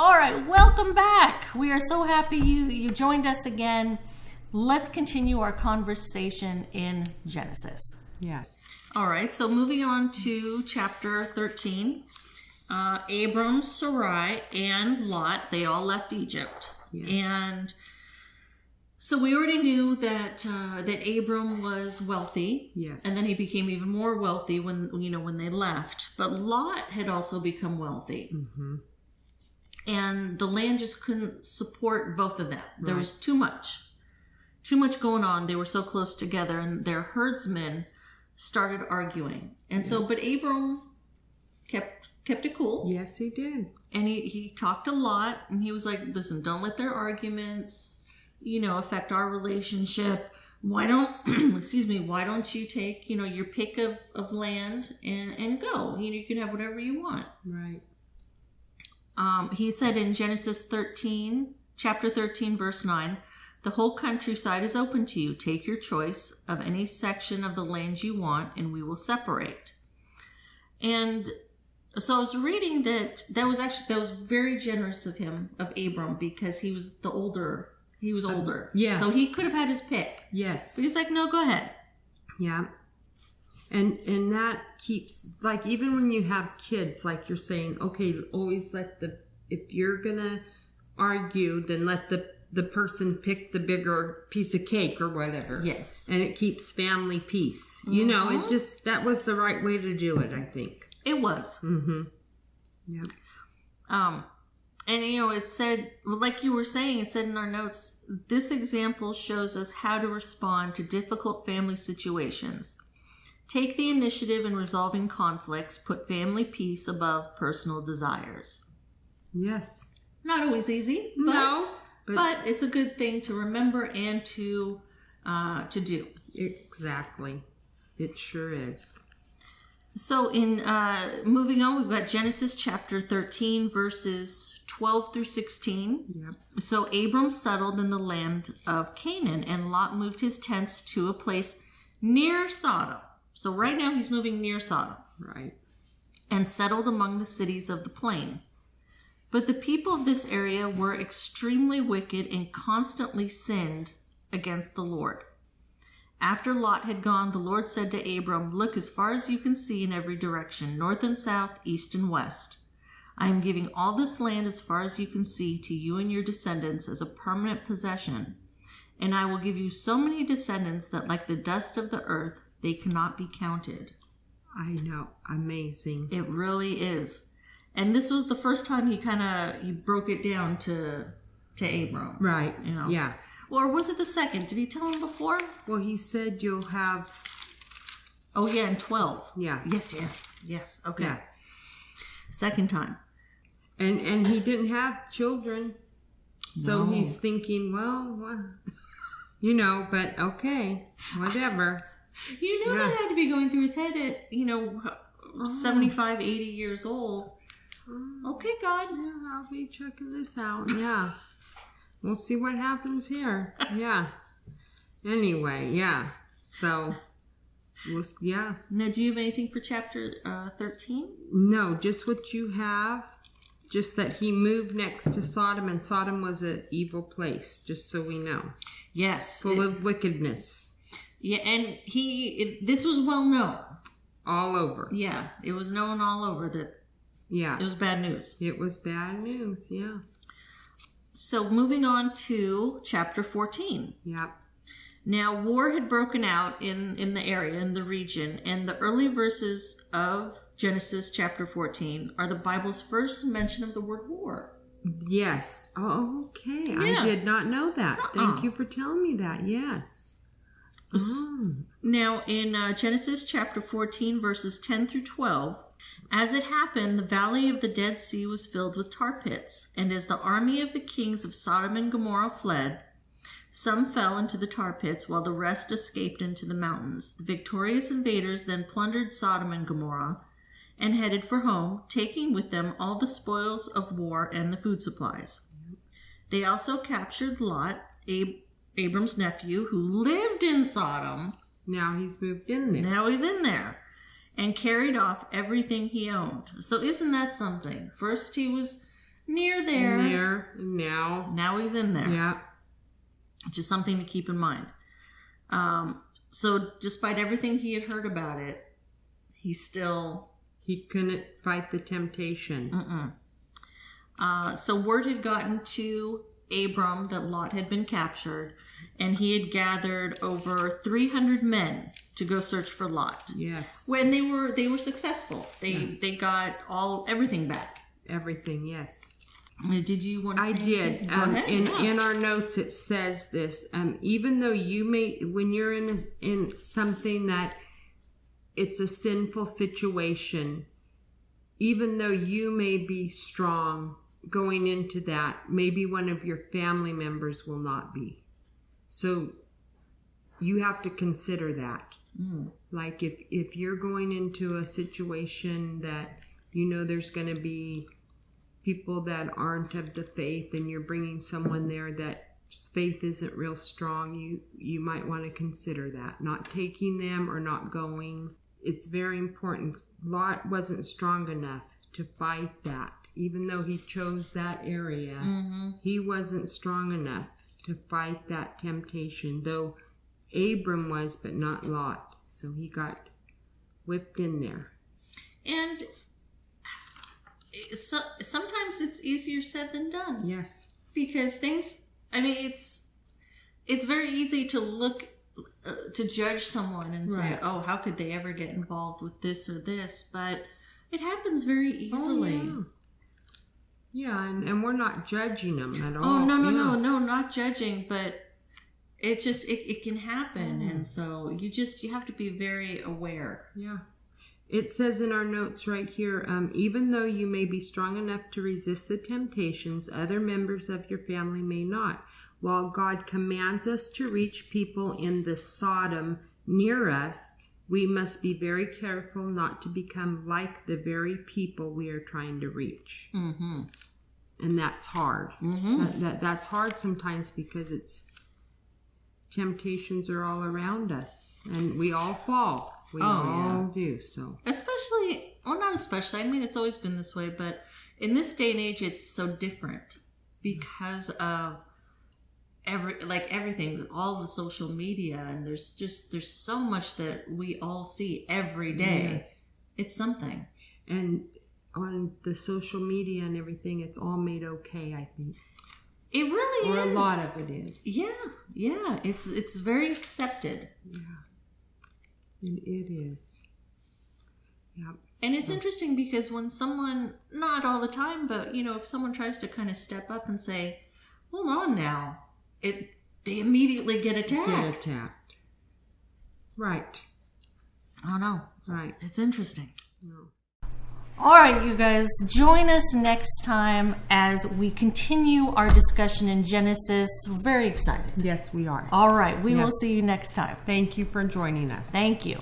All right, welcome back. We are so happy you joined us again. Let's continue our conversation in Genesis. Yes. All right, so moving on to chapter 13. Abram, Sarai, and Lot, they all left Egypt. Yes. And so we already knew that Abram was wealthy. Yes. And then he became even more wealthy when they left. But Lot had also become wealthy. Mm-hmm. And the land just couldn't support both of them. There was too much going on. They were so close together, and their herdsmen started arguing. And so, but Abram kept it cool. Yes, he did. And he talked a lot, and he was like, listen, don't let their arguments, affect our relationship. Why don't you take, your pick of land and go? You can have whatever you want. Right. He said in Genesis 13, chapter 13, verse 9, the whole countryside is open to you. Take your choice of any section of the land you want, and we will separate. And so I was reading that was very generous of him, of Abram, because he was older. Yeah. So he could have had his pick. Yes. But he's like, no, go ahead. Yeah. And that keeps, like, even when you have kids, like you're saying, okay, always if you're going to argue, then let the person pick the bigger piece of cake or whatever. Yes. And it keeps family peace. Mm-hmm. That was the right way to do it, I think. It was. Mm-hmm. Yeah. And, it said, like you were saying, it said in our notes, this example shows us how to respond to difficult family situations. Take the initiative in resolving conflicts. Put family peace above personal desires. Yes. Not always easy, but it's a good thing to remember and to do. Exactly. It sure is. So in moving on, we've got Genesis chapter 13, verses 12 through 16. Yep. So Abram settled in the land of Canaan, and Lot moved his tents to a place near Sodom. So right now he's moving near Sodom. Right. And settled among the cities of the plain. But the people of this area were extremely wicked and constantly sinned against the Lord. After Lot had gone, the Lord said to Abram, look as far as you can see in every direction, north and south, east and west. I am giving all this land as far as you can see to you and your descendants as a permanent possession. And I will give you so many descendants that like the dust of the earth, they cannot be counted. I know. Amazing. It really is. And this was the first time he broke it down to Abram. Right. Yeah. Or was it the second? Did he tell him before? Well, he said you'll have... Oh, yeah, and 12. Yeah. Yes. Okay. Yeah. Second time. And he didn't have children. So No. he's thinking, well, but okay, whatever. That had to be going through his head at, 75, 80 years old. Okay, God. Yeah, I'll be checking this out. Yeah. We'll see what happens here. Yeah. Anyway, yeah. So, yeah. Now, do you have anything for chapter 13? No, just what you have. Just that he moved next to Sodom, and Sodom was an evil place, just so we know. Yes. Full of wickedness. Yeah, and this was well known. All over. Yeah, it was known all over that it was bad news. It was bad news, yeah. So moving on to chapter 14. Yep. Now, war had broken out in the area, in the region, and the early verses of Genesis chapter 14 are the Bible's first mention of the word war. Yes. Oh, okay. Yeah. I did not know that. Thank you for telling me that. Yes. Now, in Genesis chapter 14, verses 10 through 12, as it happened, the valley of the Dead Sea was filled with tar pits, and as the army of the kings of Sodom and Gomorrah fled, some fell into the tar pits, while the rest escaped into the mountains. The victorious invaders then plundered Sodom and Gomorrah and headed for home, taking with them all the spoils of war and the food supplies. They also captured Lot, Abram's nephew, who lived in Sodom. Now he's moved in there. And carried off everything he owned. So isn't that something? First he was near there. And now. Now he's in there. Yeah. Which is something to keep in mind. So despite everything he had heard about it, he couldn't fight the temptation. So word had gotten to Abram that Lot had been captured, and he had gathered over 300 men to go search for Lot. Yes. When they were successful. They got everything back. Everything, yes. Did you want to say I did. Go ahead. In our notes it says this. Even though when you're in something that it's a sinful situation, even though you may be strong going into that, maybe one of your family members will not be. So you have to consider that. Like if you're going into a situation that you know there's going to be people that aren't of the faith, and you're bringing someone there that faith isn't real strong, you might want to consider that, not taking them or not going. It's very important. Lot wasn't strong enough to fight that. Even though he chose that area, he wasn't strong enough to fight that temptation, though Abram was, but not Lot. So he got whipped in there. And sometimes it's easier said than done. Yes. Because it's very easy to look, to judge someone and say, oh, how could they ever get involved with this or this? But it happens very easily. Oh, yeah, and we're not judging them at all. Oh, no, not judging, but it just, it can happen. And so you have to be very aware. Yeah. It says in our notes right here, even though you may be strong enough to resist the temptations, other members of your family may not. While God commands us to reach people in the Sodom near us, we must be very careful not to become like the very people we are trying to reach. And that's hard. That's hard sometimes because temptations are all around us, and we all fall. We all do. So especially, well, not especially. I mean, it's always been this way, but in this day and age, it's so different because of everything, all the social media, and there's so much that we all see every day. Yes. It's something. And on the social media and everything, it's all made okay, I think. It really is. Or a lot of it is. Yeah. It's very accepted. Yeah. And it is. Yeah. And it's interesting because when someone, not all the time, but if someone tries to kind of step up and say, hold on now, they immediately get attacked. Right. I don't know. Right. It's interesting. No. All right, you guys, join us next time as we continue our discussion in Genesis. We're very excited. Yes, we are. All right, we will see you next time. Thank you for joining us. Thank you.